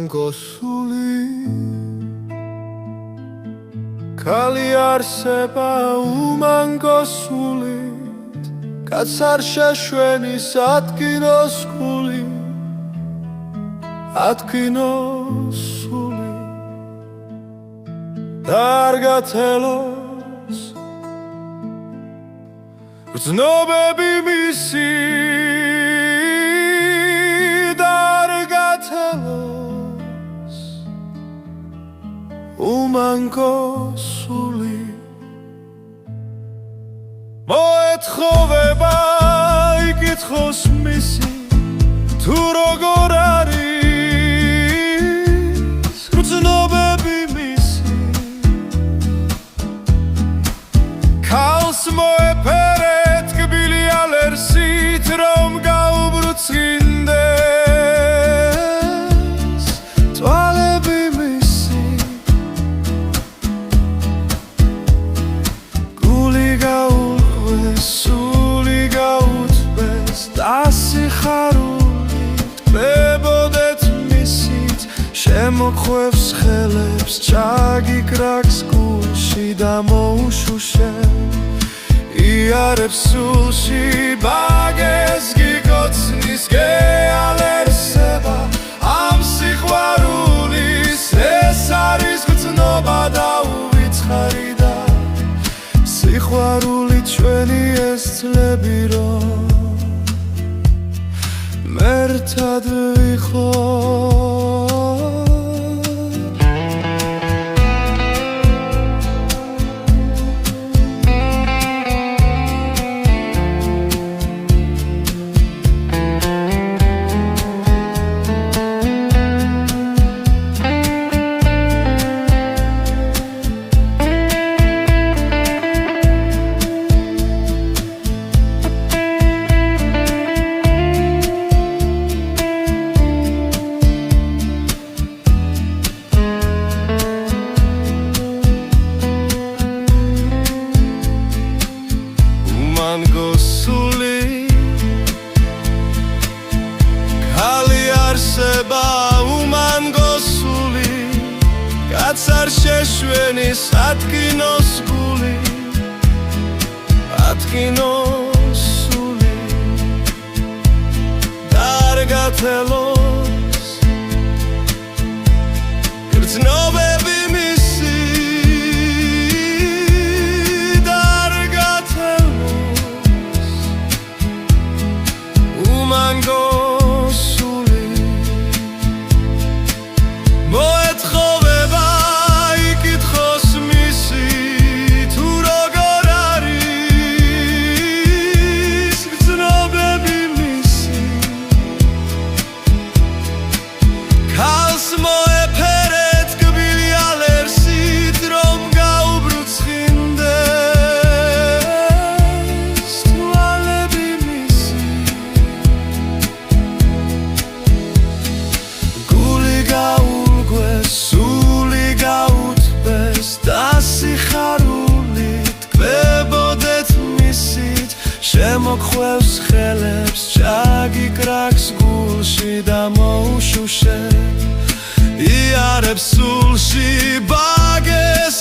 გოსული ქალი არსება უმანგოსულით კაც არ შეშვენის ადგინოს გული ადგინოს სული და არ გათელოს გრძნობები მისი და არ გათელოს უმანგოსული მოეთხოვება იკითხოს მისი თუ როგორ არის გრძნობები მისი ქალს მოეფერეთ კბილი ალერსით რომ გაუბრუცხინდეს თვალები მისი გული გაუყვეს სული გაუთბეს და სიხარულით კლებოდეთ მისით შემოხვევს ხელებს ჩაგიკრაკს გულში და მოუშუშებს იარებს სულში ბაგეს გიკოცნის გეალერსება ამ სიყვარულის ეს არის გრძნობა და უვიწყარი და სიყვარული ჩვენი ეს წლები რომ მერთად ვიხოთ გოსული ქალი არსება უმანგოსული კაც არ შეშვენის ადგინოს გული ადგინოს სული და არ გათელოს გრძნობები უმანგოსული მოეთხოვება იკითხოს მისი თუ როგორ არის გრძნობები მისი ქალს მოეფერეთ კბილი ალერსით რომ გაუბრუცხინდეს თვალები მისი სული გაუთბეს და სიხარულით კლებოდეთ მისით შემოხვევს ხელებს ჩაგიკრაკს გულში და მოუშუშებს იარებს სულში ბაგეს